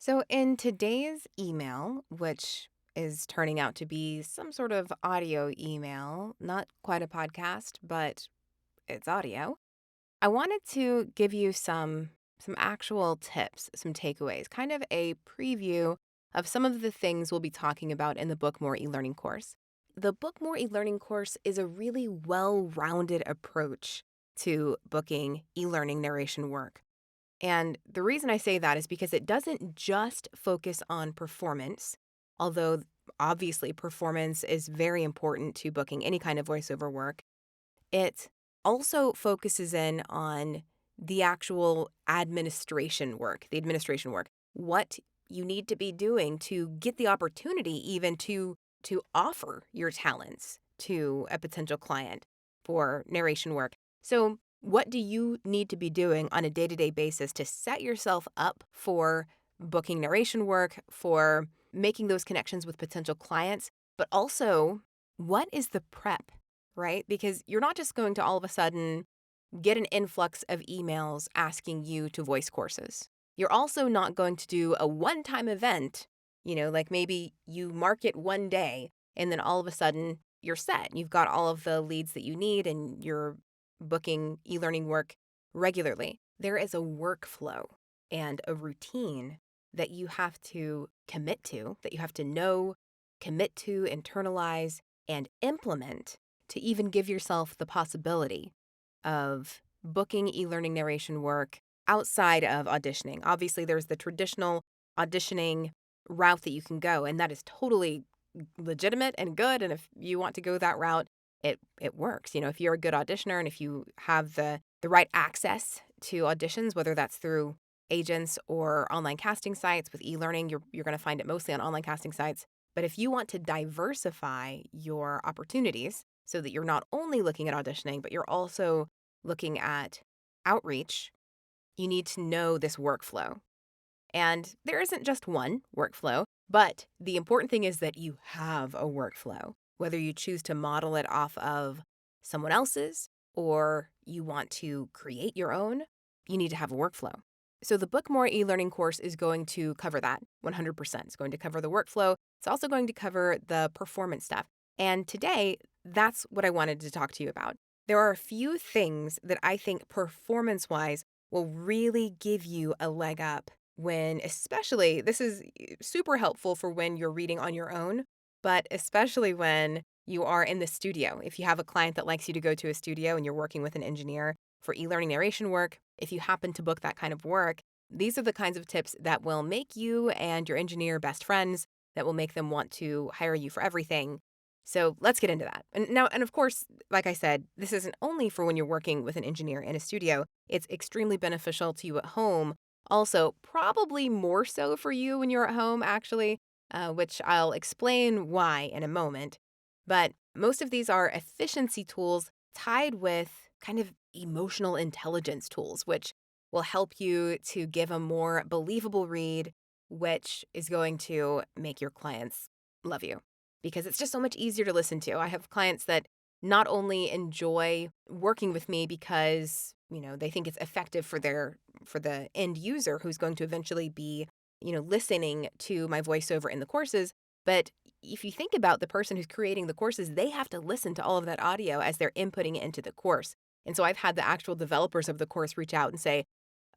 So, in today's email, which is turning out to be some sort of audio email, not quite a podcast, but it's audio, I wanted to give you some actual tips, some takeaways, kind of a preview of some of the things we'll be talking about in the Book More e-learning course. The Book More e-learning course is a really well-rounded approach to booking e-learning narration work. And the reason I say that is because it doesn't just focus on performance, although obviously performance is very important to booking any kind of voiceover work. It also focuses in on the actual administration work, what you need to be doing to get the opportunity even to offer your talents to a potential client for narration work. So, what do you need to be doing on a day-to-day basis to set yourself up for booking narration work, for making those connections with potential clients, but also what is the prep, right? Because you're not just going to all of a sudden get an influx of emails asking you to voice courses. You're also not going to do a one-time event, like maybe you market one day and then all of a sudden you're set. You've got all of the leads that you need and you're booking e-learning work regularly. There is a workflow and a routine that you have to commit to, that you have to know, commit to, internalize, and implement to even give yourself the possibility of booking e-learning narration work outside of auditioning. Obviously, there's the traditional auditioning route that you can go, and that is totally legitimate and good. And if you want to go that route, it works. If you're a good auditioner and if you have the right access to auditions, whether that's through agents or online casting sites with e-learning, you're going to find it mostly on online casting sites. But if you want to diversify your opportunities so that you're not only looking at auditioning, but you're also looking at outreach, you need to know this workflow. And there isn't just one workflow, but the important thing is that you have a workflow. Whether you choose to model it off of someone else's or you want to create your own, you need to have a workflow. So the Book More e-learning course is going to cover that 100%. It's going to cover the workflow. It's also going to cover the performance stuff. And today, that's what I wanted to talk to you about. There are a few things that I think performance-wise will really give you a leg up when, especially, this is super helpful for when you're reading on your own, but especially when you are in the studio. If you have a client that likes you to go to a studio and you're working with an engineer for e-learning narration work, if you happen to book that kind of work, these are the kinds of tips that will make you and your engineer best friends, that will make them want to hire you for everything. So let's get into that. And of course, like I said, this isn't only for when you're working with an engineer in a studio. It's extremely beneficial to you at home. Also, probably more so for you when you're at home, actually, which I'll explain why in a moment. But most of these are efficiency tools tied with kind of emotional intelligence tools, which will help you to give a more believable read, which is going to make your clients love you because it's just so much easier to listen to. I have clients that not only enjoy working with me because, they think it's effective for the end user who's going to eventually be, listening to my voiceover in the courses, but if you think about the person who's creating the courses, they have to listen to all of that audio as they're inputting it into the course. And so I've had the actual developers of the course reach out and say,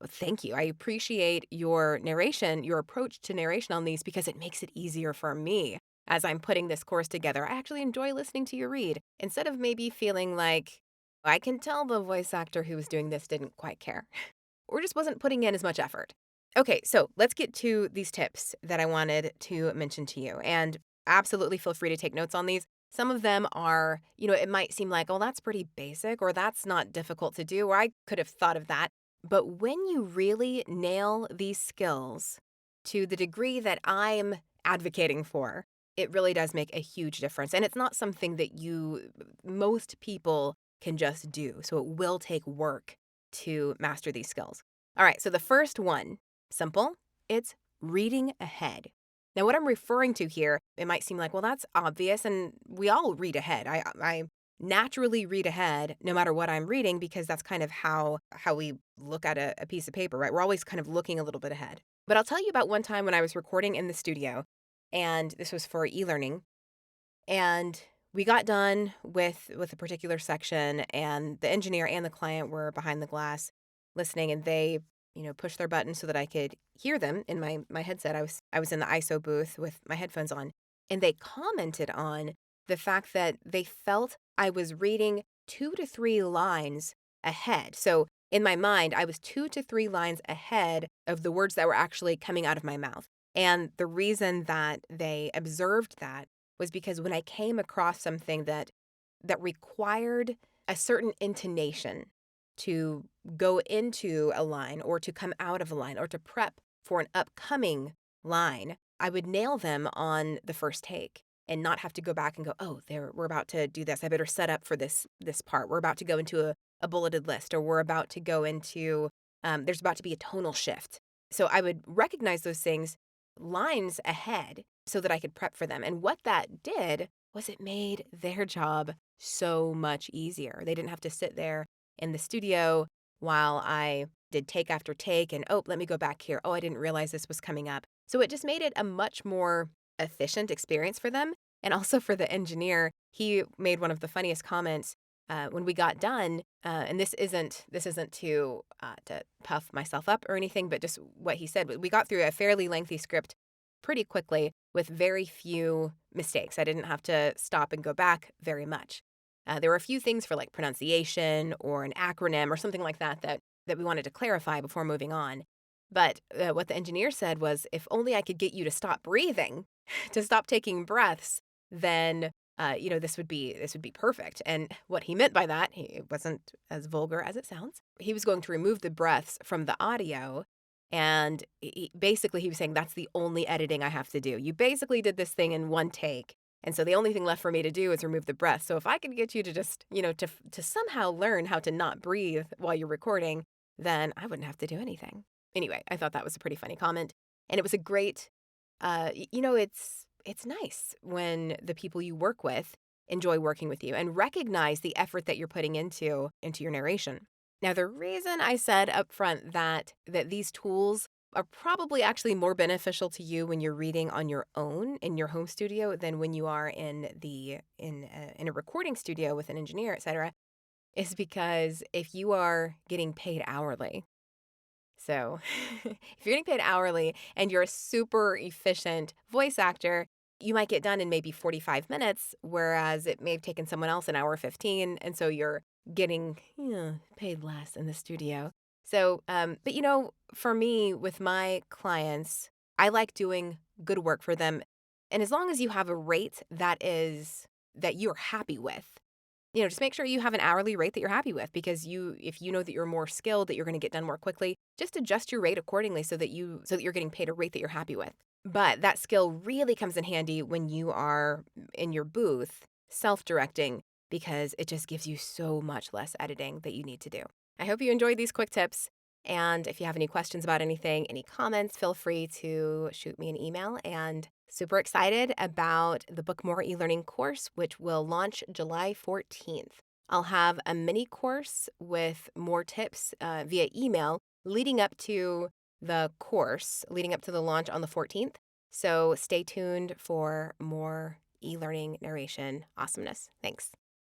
thank you. I appreciate your narration, your approach to narration on these because it makes it easier for me as I'm putting this course together. I actually enjoy listening to you read instead of maybe feeling like I can tell the voice actor who was doing this didn't quite care or just wasn't putting in as much effort. Okay, so let's get to these tips that I wanted to mention to you. And absolutely feel free to take notes on these. Some of them are, it might seem like, oh, that's pretty basic, or that's not difficult to do, or I could have thought of that. But when you really nail these skills to the degree that I'm advocating for, it really does make a huge difference. And it's not something that most people can just do. So it will take work to master these skills. All right, so the first one, simple, it's reading ahead. Now, what I'm referring to here, it might seem like, well, that's obvious, and we all read ahead. I naturally read ahead no matter what I'm reading because that's kind of how we look at a piece of paper, right? We're always kind of looking a little bit ahead. But I'll tell you about one time when I was recording in the studio, and this was for e-learning, and we got done with a particular section, and the engineer and the client were behind the glass listening, and they, pushed their button so that I could hear them in my headset. I was in the ISO booth with my headphones on, and they commented on the fact that they felt I was reading 2 to 3 lines ahead. So, in my mind, I was 2 to 3 lines ahead of the words that were actually coming out of my mouth. And the reason that they observed that was because when I came across something that required a certain intonation to go into a line or to come out of a line or to prep for an upcoming line, I would nail them on the first take and not have to go back and go, oh, we're about to do this. I better set up for this part. We're about to go into a bulleted list, or we're about to go into there's about to be a tonal shift. So I would recognize those things lines ahead so that I could prep for them. And what that did was it made their job so much easier. They didn't have to sit there in the studio while I did take after take and, oh, let me go back here. Oh, I didn't realize this was coming up. So it just made it a much more efficient experience for them. And also for the engineer, he made one of the funniest comments when we got done. And this isn't to puff myself up or anything, but just what he said. We got through a fairly lengthy script pretty quickly with very few mistakes. I didn't have to stop and go back very much. There were a few things for like pronunciation or an acronym or something like that we wanted to clarify before moving on. But what the engineer said was, if only I could get you to stop breathing, to stop taking breaths, then this would be perfect. And what he meant by that, it wasn't as vulgar as it sounds. He was going to remove the breaths from the audio, and basically he was saying that's the only editing I have to do. You basically did this thing in one take. And so the only thing left for me to do is remove the breath. So if I could get you to just, to somehow learn how to not breathe while you're recording, then I wouldn't have to do anything. Anyway, I thought that was a pretty funny comment. And it was a great, it's nice when the people you work with enjoy working with you and recognize the effort that you're putting into your narration. Now, the reason I said up front that these tools are probably actually more beneficial to you when you're reading on your own in your home studio than when you are in a recording studio with an engineer, et cetera, is because if you are getting paid hourly, so if you're getting paid hourly and you're a super efficient voice actor, you might get done in maybe 45 minutes, whereas it may have taken someone else an hour 15. And so you're getting paid less in the studio. So, but for me, with my clients, I like doing good work for them. And as long as you have a rate that you're happy with, just make sure you have an hourly rate that you're happy with, because if you know that you're more skilled, that you're going to get done more quickly, just adjust your rate accordingly so that you're getting paid a rate that you're happy with. But that skill really comes in handy when you are in your booth self-directing, because it just gives you so much less editing that you need to do. I hope you enjoyed these quick tips. And if you have any questions about anything, any comments, feel free to shoot me an email. And super excited about the Book More e-learning course, which will launch July 14th. I'll have a mini course with more tips via email leading up to the course, leading up to the launch on the 14th. So stay tuned for more e-learning narration awesomeness. Thanks.